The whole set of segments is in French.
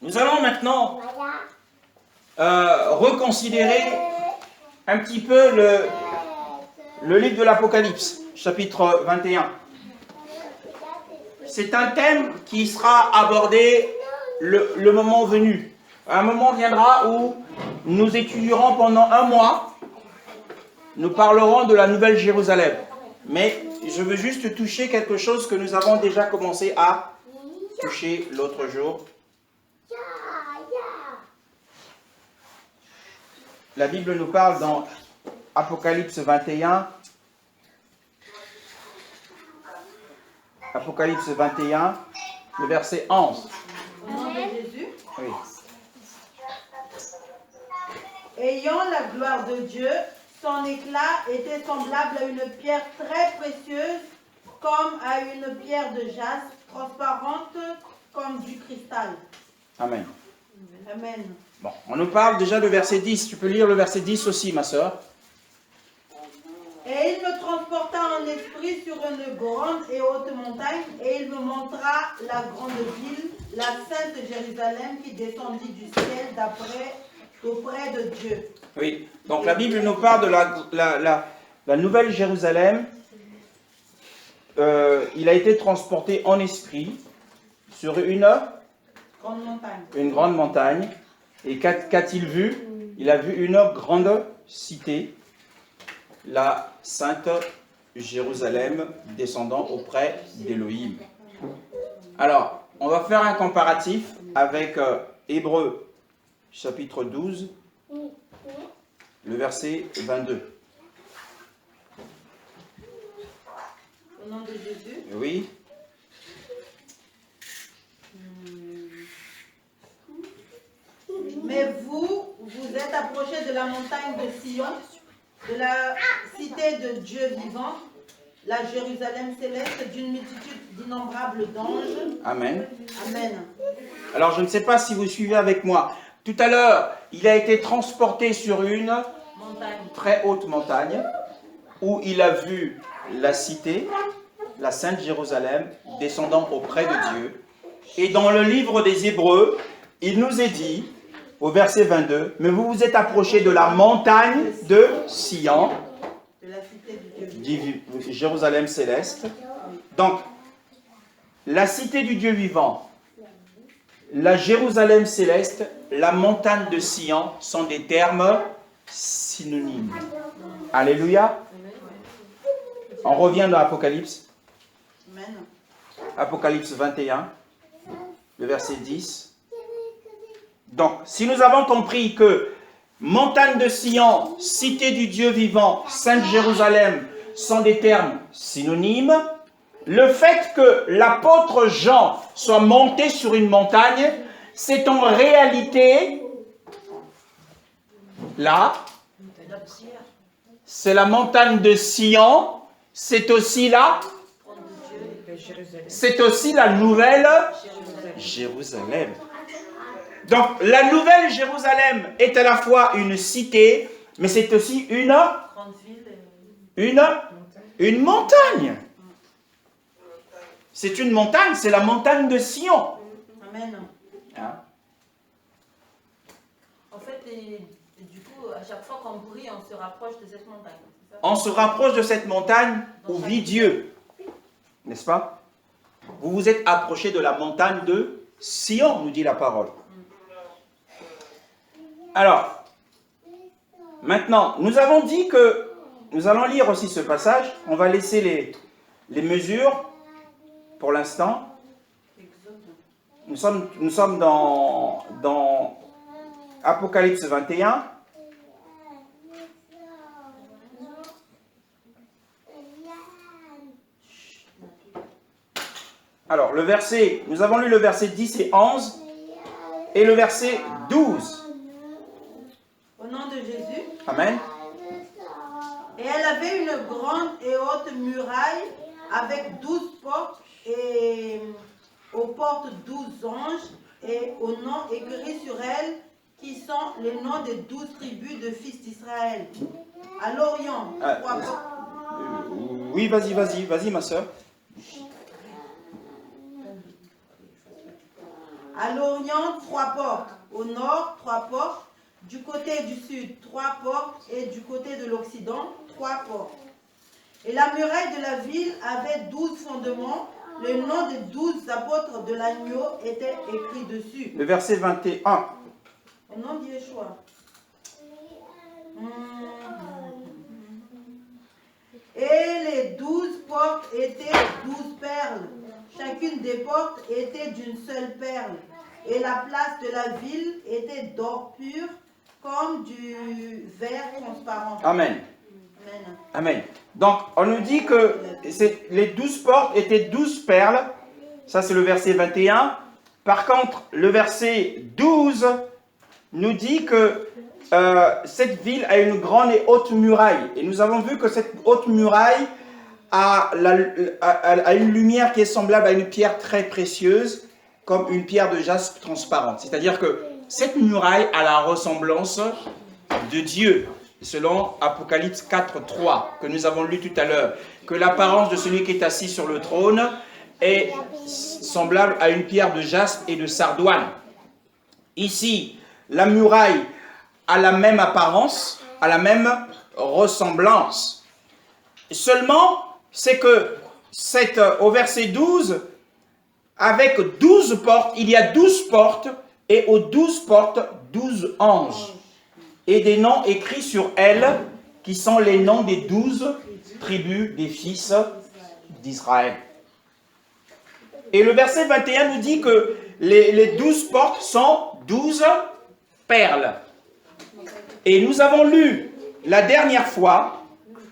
Nous allons maintenant reconsidérer un petit peu le livre de l'Apocalypse, chapitre 21. C'est un thème qui sera abordé le moment venu. Un moment viendra où nous étudierons pendant un mois, nous parlerons de la Nouvelle Jérusalem. Mais je veux juste toucher quelque chose que nous avons déjà commencé à toucher l'autre jour. La Bible nous parle dans Apocalypse 21. Apocalypse 21, le verset 11. Au nom de Jésus. Oui. Ayant la gloire de Dieu, son éclat était semblable à une pierre très précieuse, comme à une pierre de jaspe, transparente comme du cristal. Amen. Amen. Bon, on nous parle déjà de verset 10. Tu peux lire le verset 10 aussi, ma sœur. Et il me transporta en esprit sur une grande et haute montagne, et il me montra la grande ville, la sainte Jérusalem, qui descendit du ciel auprès de Dieu. Oui, donc la Bible nous parle de la Nouvelle Jérusalem. Il a été transporté en esprit sur une grande montagne. Et qu'a-t-il vu? Il a vu une grande cité, la sainte Jérusalem, descendant auprès d'Élohim. Alors, on va faire un comparatif avec Hébreux, chapitre 12, le verset 22. Au nom de Jésus. Oui. Mais vous êtes approchés de la montagne de Sion, de la cité de Dieu vivant, la Jérusalem céleste, d'une multitude d'innombrables d'anges. Amen. Amen. Alors, je ne sais pas si vous suivez avec moi. Tout à l'heure, il a été transporté sur une très haute montagne où il a vu la cité, la Sainte Jérusalem, descendant auprès de Dieu. Et dans le livre des Hébreux, il nous est dit, au verset 22, « Mais vous vous êtes approchés de la montagne de Sion, de la cité de Dieu. Jérusalem céleste. » Donc, la cité du Dieu vivant, la Jérusalem céleste, la montagne de Sion sont des termes synonymes. Alléluia. On revient dans Apocalypse. Amen. Apocalypse 21, le verset 10. Donc, si nous avons compris que montagne de Sion, cité du Dieu vivant, Sainte Jérusalem sont des termes synonymes, le fait que l'apôtre Jean soit monté sur une montagne, c'est en réalité là, c'est la montagne de Sion, c'est aussi là, c'est aussi la nouvelle Jérusalem. Donc, la nouvelle Jérusalem est à la fois une cité, mais c'est aussi une montagne. C'est une montagne, c'est la montagne de Sion. Amen. Hein? En fait, et du coup, à chaque fois qu'on prie, on se rapproche de cette montagne. C'est ça? On se rapproche de cette montagne où vit Dieu. N'est-ce pas? Vous vous êtes approché de la montagne de Sion, nous dit la parole. Alors, maintenant, nous avons dit que nous allons lire aussi ce passage. On va laisser les mesures pour l'instant. Nous sommes dans Apocalypse 21. Alors, nous avons lu le verset 10 et 11 et le verset 12. Au nom de Jésus. Amen. Et elle avait une grande et haute muraille avec 12 portes, et aux portes 12 anges, et aux noms écrits sur elles, qui sont les noms des 12 tribus de fils d'Israël. À l'Orient, oui, vas-y, ma soeur. À l'Orient, 3 portes. Au nord, 3 portes. Du côté du sud, 3 portes. Et du côté de l'Occident, 3 portes. Et la muraille de la ville avait 12 fondements. Le nom des 12 apôtres de l'agneau était écrit dessus. Le verset 21. Au nom de Yeshua. Et les 12 portes étaient 12 perles. Chacune des portes était d'une seule perle. Et la place de la ville était d'or pur, comme du verre transparent. Amen. Amen. Amen. Donc, on nous dit que les 12 portes étaient 12 perles. Ça, c'est le verset 21. Par contre, le verset 12 nous dit que cette ville a une grande et haute muraille. Et nous avons vu que cette haute muraille a une lumière qui est semblable à une pierre très précieuse, comme une pierre de jaspe transparente. C'est-à-dire que cette muraille a la ressemblance de Dieu, selon Apocalypse 4:3, que nous avons lu tout à l'heure, que l'apparence de celui qui est assis sur le trône est semblable à une pierre de jaspe et de sardoine. Ici, la muraille a la même apparence, a la même ressemblance. Seulement, c'est que au verset 12, avec 12 portes, il y a 12 portes, et aux 12 portes, 12 anges. Et des noms écrits sur elles, qui sont les noms des 12 tribus des fils d'Israël. Et le verset 21 nous dit que les 12 portes sont 12 perles. Et nous avons lu la dernière fois,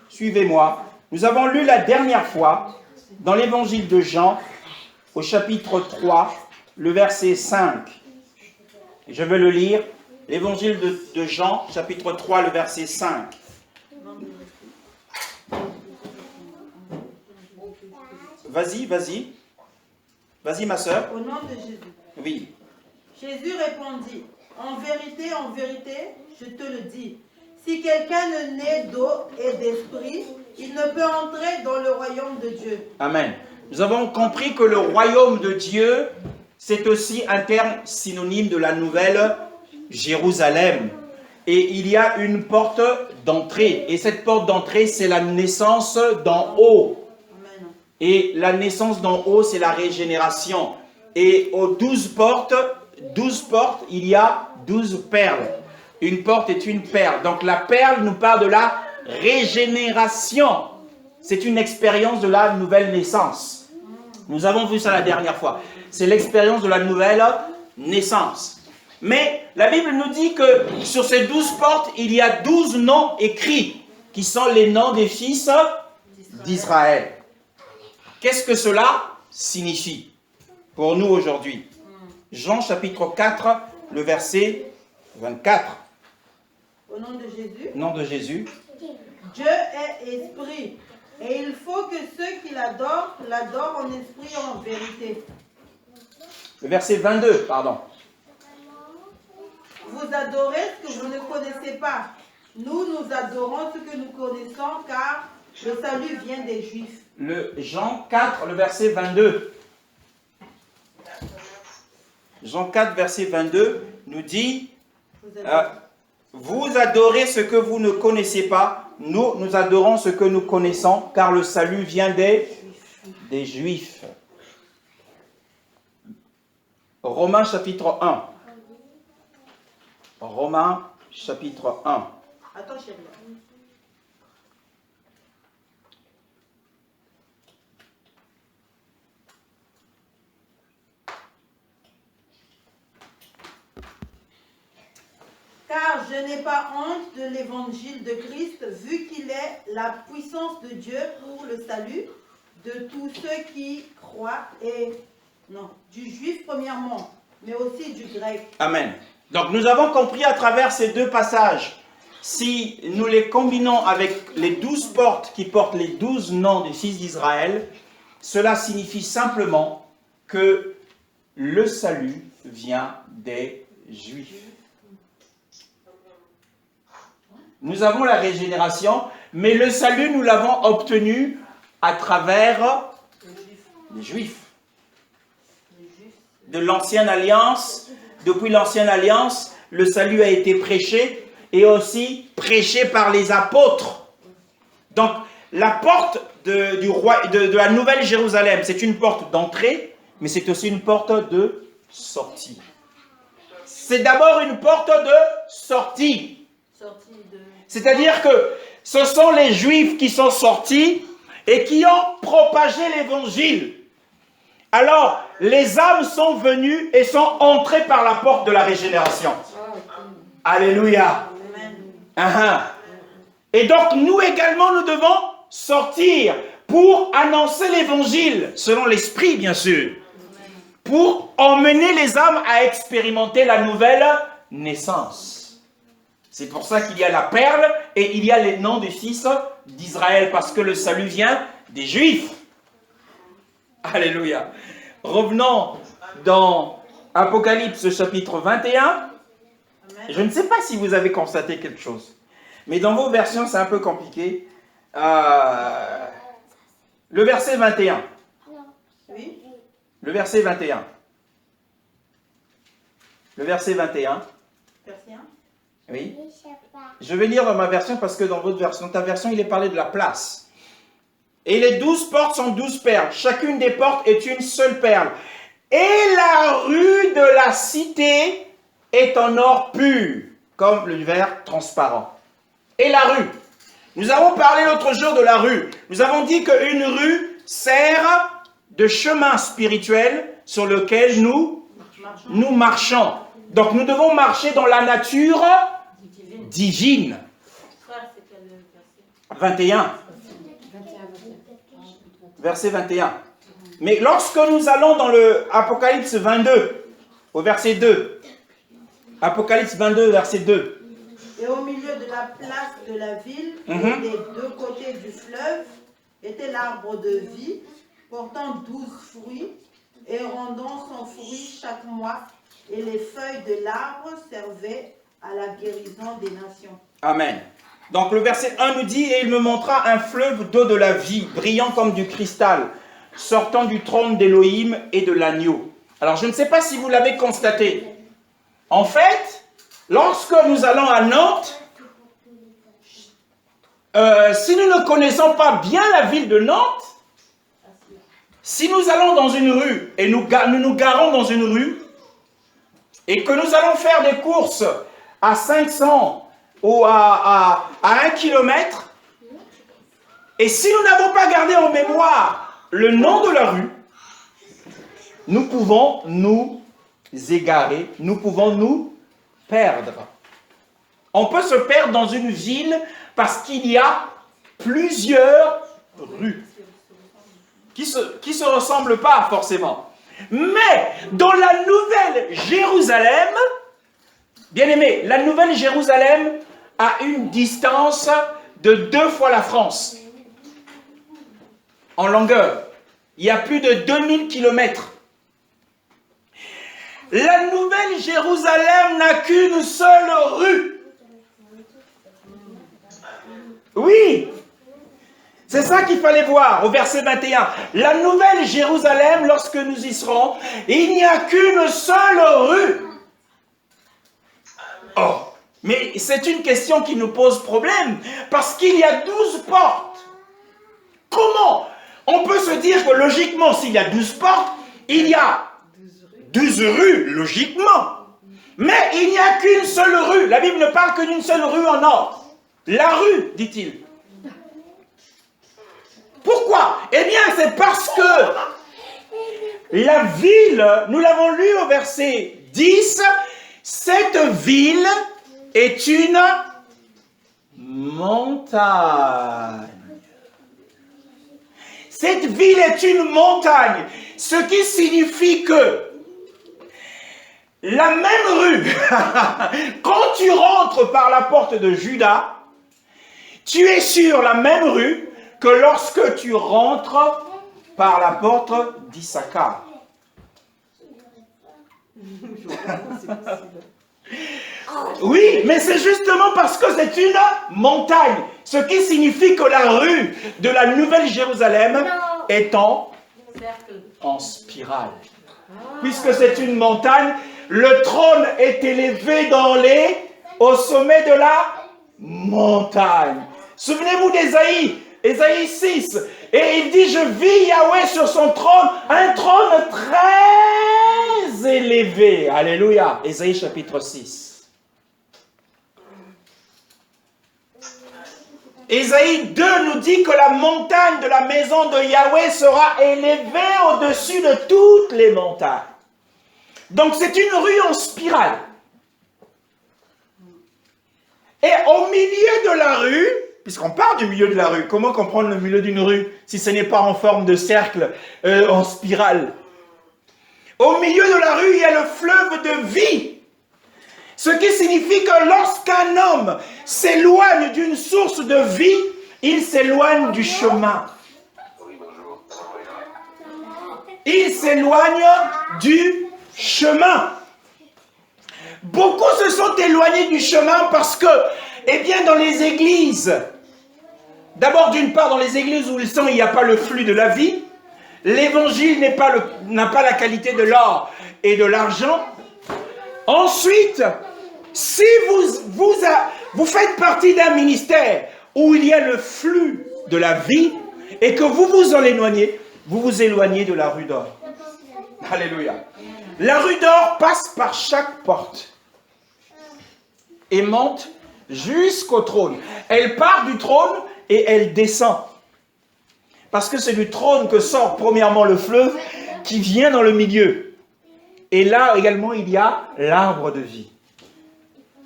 suivez-moi, nous avons lu la dernière fois dans l'évangile de Jean, au chapitre 3, le verset 5. Je vais le lire, l'évangile de Jean, chapitre 3, le verset 5. Vas-y, vas-y. Vas-y, ma sœur. Au nom de Jésus. Oui. Jésus répondit, en vérité, je te le dis, si quelqu'un ne naît d'eau et d'esprit, il ne peut entrer dans le royaume de Dieu. Amen. Nous avons compris que le royaume de Dieu, c'est aussi un terme synonyme de la nouvelle Jérusalem. Et il y a une porte d'entrée. Et cette porte d'entrée, c'est la naissance d'en haut. Amen. Et la naissance d'en haut, c'est la régénération. Et aux 12 portes, il y a 12 perles. Une porte est une perle. Donc la perle nous parle de la régénération. C'est une expérience de la nouvelle naissance. Nous avons vu ça la dernière fois. C'est l'expérience de la nouvelle naissance. Mais la Bible nous dit que sur ces 12 portes, il y a 12 noms écrits, qui sont les noms des fils d'Israël. Qu'est-ce que cela signifie pour nous aujourd'hui? Jean chapitre 4, le verset 24. Au nom de Jésus. Nom de Jésus. Dieu est esprit, et il faut que ceux qui l'adorent en esprit et en vérité. Le verset 22, pardon. Vous adorez ce que vous ne connaissez pas. Nous adorons ce que nous connaissons, car le salut vient des Juifs. Le Jean 4, le verset 22. Jean 4, verset 22 nous dit vous adorez ce que vous ne connaissez pas, nous adorons ce que nous connaissons, car le salut vient des Juifs. Romains chapitre 1. Romains chapitre 1. Attends, chérie. Car je n'ai pas honte de l'évangile de Christ, vu qu'il est la puissance de Dieu pour le salut de tous ceux qui croient, du juif premièrement, mais aussi du grec. Amen. Donc nous avons compris à travers ces deux passages, si nous les combinons avec les 12 portes qui portent les 12 noms des fils d'Israël, cela signifie simplement que le salut vient des Juifs. Nous avons la régénération, mais le salut, nous l'avons obtenu à travers les Juifs. de l'ancienne alliance, depuis l'ancienne alliance, le salut a été prêché et aussi prêché par les apôtres. Donc, la porte de la Nouvelle Jérusalem, c'est une porte d'entrée, mais c'est aussi une porte de sortie. C'est d'abord une porte de sortie. C'est-à-dire que ce sont les Juifs qui sont sortis et qui ont propagé l'évangile. Alors, les âmes sont venues et sont entrées par la porte de la régénération. Alléluia. Et donc, nous également, nous devons sortir pour annoncer l'évangile, selon l'esprit, bien sûr, pour emmener les âmes à expérimenter la nouvelle naissance. C'est pour ça qu'il y a la perle et il y a les noms des fils d'Israël, parce que le salut vient des Juifs. Alléluia. Revenons dans Apocalypse chapitre 21. Je ne sais pas si vous avez constaté quelque chose, mais dans vos versions, c'est un peu compliqué. Le verset 21. Oui. Le verset 21. Le verset 21. Verset 1. Oui. Je vais lire dans ma version parce que dans votre version, ta version, il est parlé de la place. Et les 12 portes sont 12 perles. Chacune des portes est une seule perle. Et la rue de la cité est en or pur, comme le verre transparent. Et la rue. Nous avons parlé l'autre jour de la rue. Nous avons dit qu'une rue sert de chemin spirituel sur lequel nous marchons. Donc nous devons marcher dans la nature divine. 21. Verset 21. Mais lorsque nous allons dans le Apocalypse 22, au verset 2. Apocalypse 22, verset 2. Et au milieu de la place de la ville, et des deux côtés du fleuve, était l'arbre de vie, portant 12 fruits, et rendant son fruit chaque mois. Et les feuilles de l'arbre servaient à la guérison des nations. Amen. Donc le verset 1 nous dit, et il me montra un fleuve d'eau de la vie, brillant comme du cristal, sortant du trône d'Élohim et de l'agneau. Alors je ne sais pas si vous l'avez constaté. En fait, lorsque nous allons à Nantes, si nous ne connaissons pas bien la ville de Nantes, si nous allons dans une rue et nous nous garons dans une rue et que nous allons faire des courses à 500 ou à 1 kilomètre, et si nous n'avons pas gardé en mémoire le nom de la rue, nous pouvons nous égarer, nous pouvons nous perdre. On peut se perdre dans une ville parce qu'il y a plusieurs rues qui se ressemblent pas forcément. Mais dans la Nouvelle Jérusalem, bien aimé, la Nouvelle Jérusalem a une distance de 2 fois la France en longueur. Il y a plus de 2000 kilomètres. La Nouvelle Jérusalem n'a qu'une seule rue. Oui, c'est ça qu'il fallait voir au verset 21. La Nouvelle Jérusalem, lorsque nous y serons, il n'y a qu'une seule rue. Oh, mais c'est une question qui nous pose problème, parce qu'il y a 12 portes. Comment on peut se dire que logiquement, s'il y a 12 portes, il y a 12 rues, logiquement. Mais il n'y a qu'une seule rue. La Bible ne parle que d'une seule rue en or. La rue, dit-il. Pourquoi? Eh bien, c'est parce que la ville, nous l'avons lu au verset 10, cette ville est une montagne. Cette ville est une montagne, ce qui signifie que la même rue, quand tu rentres par la porte de Juda, tu es sur la même rue que lorsque tu rentres par la porte d'Issachar. Oui, mais c'est justement parce que c'est une montagne, ce qui signifie que la rue de la Nouvelle Jérusalem est en spirale. Puisque c'est une montagne, le trône est élevé au sommet de la montagne. Souvenez-vous d'Ésaïe, Ésaïe 6. Et il dit, je vis Yahweh sur son trône, un trône très élevé. Alléluia. Ésaïe chapitre 6. Ésaïe 2 nous dit que la montagne de la maison de Yahweh sera élevée au-dessus de toutes les montagnes. Donc c'est une rue en spirale. Et au milieu de la rue, puisqu'on part du milieu de la rue, comment comprendre le milieu d'une rue si ce n'est pas en forme de cercle, en spirale? Au milieu de la rue, il y a le fleuve de vie. Ce qui signifie que lorsqu'un homme s'éloigne d'une source de vie, il s'éloigne du chemin. Il s'éloigne du chemin. Beaucoup se sont éloignés du chemin parce que, eh bien, dans les églises, d'abord, d'une part, dans les églises où il n'y a pas le flux de la vie, l'évangile n'a pas la qualité de l'or et de l'argent. Ensuite, si vous faites partie d'un ministère où il y a le flux de la vie et que vous vous vous éloignez de la rue d'or. Alléluia. La rue d'or passe par chaque porte et monte jusqu'au trône. Elle part du trône et elle descend. Parce que c'est du trône que sort premièrement le fleuve qui vient dans le milieu. Et là également, il y a l'arbre de vie.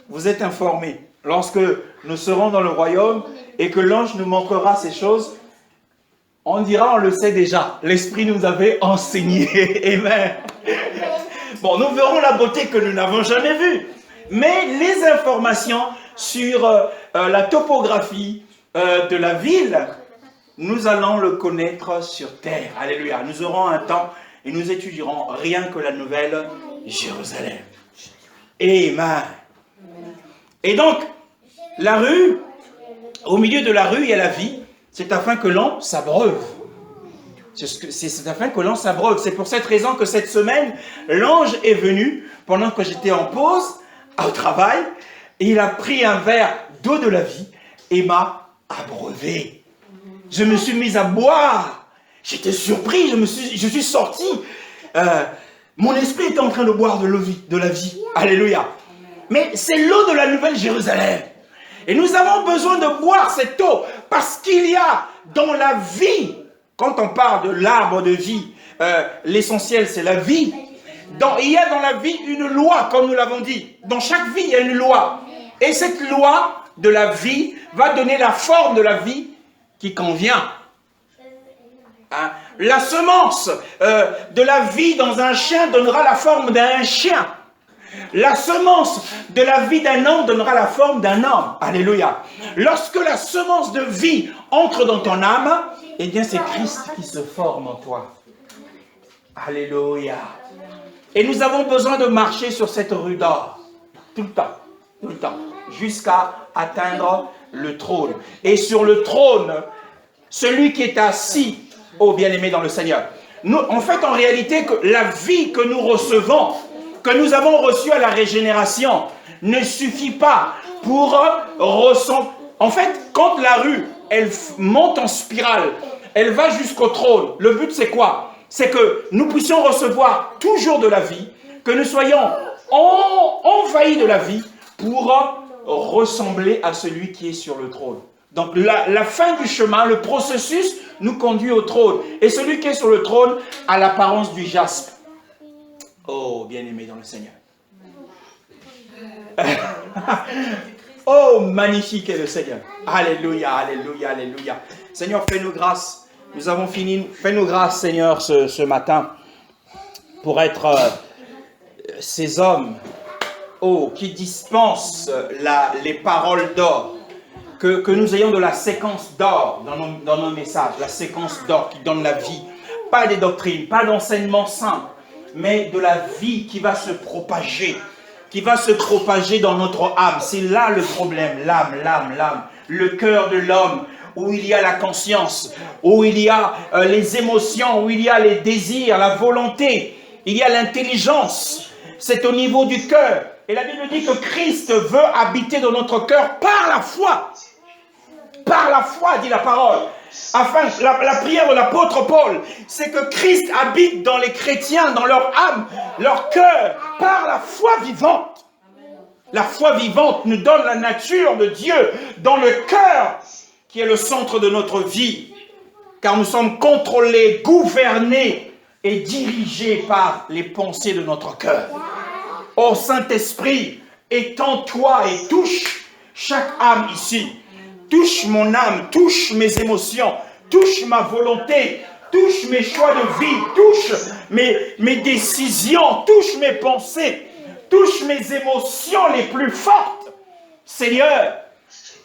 Vous êtes informés. Lorsque nous serons dans le royaume et que l'ange nous montrera ces choses, on dira, on le sait déjà. L'Esprit nous avait enseigné. Amen. Bon, nous verrons la beauté que nous n'avons jamais vue. Mais les informations sur la topographie de la ville, nous allons le connaître sur terre. Alléluia. Nous aurons un temps et nous étudierons rien que la nouvelle Jérusalem. Amen. Et donc, la rue, au milieu de la rue, il y a la vie. C'est afin que l'on s'abreuve. C'est afin que l'on s'abreuve. C'est pour cette raison que cette semaine, l'ange est venu, pendant que j'étais en pause, au travail, et il a pris un verre d'eau de la vie et m'a abreuvé. Je me suis mis à boire. J'étais surpris, je suis sorti. Mon esprit était en train de boire de la vie. Alléluia. Mais c'est l'eau de la nouvelle Jérusalem. Et nous avons besoin de boire cette eau parce qu'il y a dans la vie, quand on parle de l'arbre de vie, l'essentiel c'est la vie. Il y a dans la vie une loi, comme nous l'avons dit. Dans chaque vie, il y a une loi. Et cette loi de la vie va donner la forme de la vie qui convient. Hein? La semence de la vie dans un chien donnera la forme d'un chien. La semence de la vie d'un homme donnera la forme d'un homme. Alléluia. Lorsque la semence de vie entre dans ton âme, eh bien c'est Christ qui se forme en toi. Alléluia. Et nous avons besoin de marcher sur cette rue d'or. Tout le temps. Jusqu'à atteindre le trône. Et sur le trône, celui qui est assis, oh bien-aimé dans le Seigneur. En réalité, la vie que nous recevons, que nous avons reçue à la régénération, ne suffit pas pour ressembler. En fait, quand la rue, elle monte en spirale, elle va jusqu'au trône. Le but, c'est quoi? C'est que nous puissions recevoir toujours de la vie, que nous soyons envahis de la vie pour ressembler à celui qui est sur le trône. Donc la fin du chemin, le processus nous conduit au trône. Et celui qui est sur le trône a l'apparence du jaspe. Oh, bien-aimé dans le Seigneur. Oh, magnifique est le Seigneur. Alléluia, alléluia, alléluia. Seigneur, fais-nous grâce. Nous avons fini. Fais-nous grâce, Seigneur, ce matin, pour être ces hommes, qui dispensent les paroles d'or. Que nous ayons de la séquence d'or dans nos messages, la séquence d'or qui donne la vie. Pas des doctrines, pas d'enseignements simples, mais de la vie qui va se propager dans notre âme. C'est là le problème, l'âme, le cœur de l'homme, où il y a la conscience, où il y a les émotions, où il y a les désirs, la volonté. Il y a l'intelligence. C'est au niveau du cœur. Et la Bible dit que Christ veut habiter dans notre cœur par la foi. Par la foi, dit la parole. Afin, la prière de l'apôtre Paul, c'est que Christ habite dans les chrétiens, dans leur âme, leur cœur, par la foi vivante. La foi vivante nous donne la nature de Dieu dans le cœur, qui est le centre de notre vie. Car nous sommes contrôlés, gouvernés et dirigés par les pensées de notre cœur. Ô Saint-Esprit, étends-toi et touche chaque âme ici. Touche mon âme, touche mes émotions, touche ma volonté, touche mes choix de vie, touche mes décisions, touche mes pensées, touche mes émotions les plus fortes, Seigneur.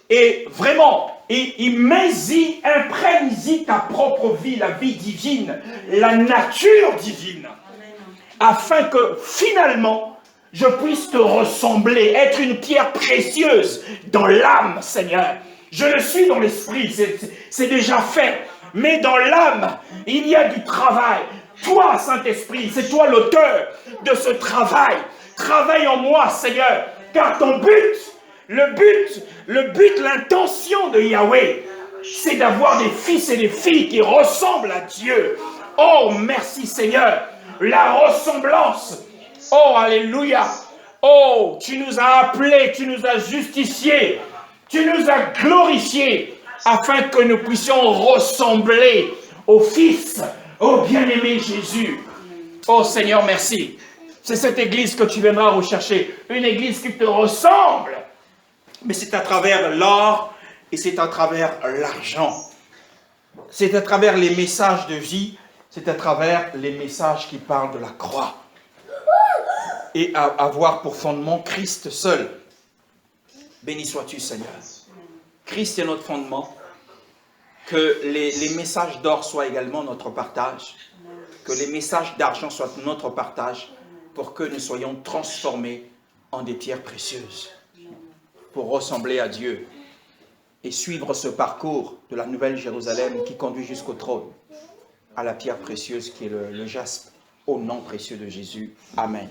Et vraiment, mets-y, imprègne-y ta propre vie, la vie divine, la nature divine, afin que finalement, je puisse te ressembler, être une pierre précieuse dans l'âme, Seigneur. Je le suis dans l'esprit, c'est déjà fait. Mais dans l'âme, il y a du travail. Toi, Saint-Esprit, c'est toi l'auteur de ce travail. Travaille en moi, Seigneur, car ton but, l'intention de Yahweh, c'est d'avoir des fils et des filles qui ressemblent à Dieu. Oh, merci Seigneur. La ressemblance. Oh, alléluia. Oh, tu nous as appelés, tu nous as justifiés. Tu nous as glorifiés afin que nous puissions ressembler au Fils, au bien-aimé Jésus. Oh Seigneur, merci. C'est cette église que tu viendras rechercher. Une église qui te ressemble. Mais c'est à travers l'or et c'est à travers l'argent. C'est à travers les messages de vie. C'est à travers les messages qui parlent de la croix. Et à avoir pour fondement Christ seul. Béni sois-tu, Seigneur. Christ est notre fondement. Que les messages d'or soient également notre partage. Que les messages d'argent soient notre partage. Pour que nous soyons transformés en des pierres précieuses. Pour ressembler à Dieu. Et suivre ce parcours de la Nouvelle Jérusalem qui conduit jusqu'au trône. À la pierre précieuse qui est le jaspe. Au nom précieux de Jésus. Amen.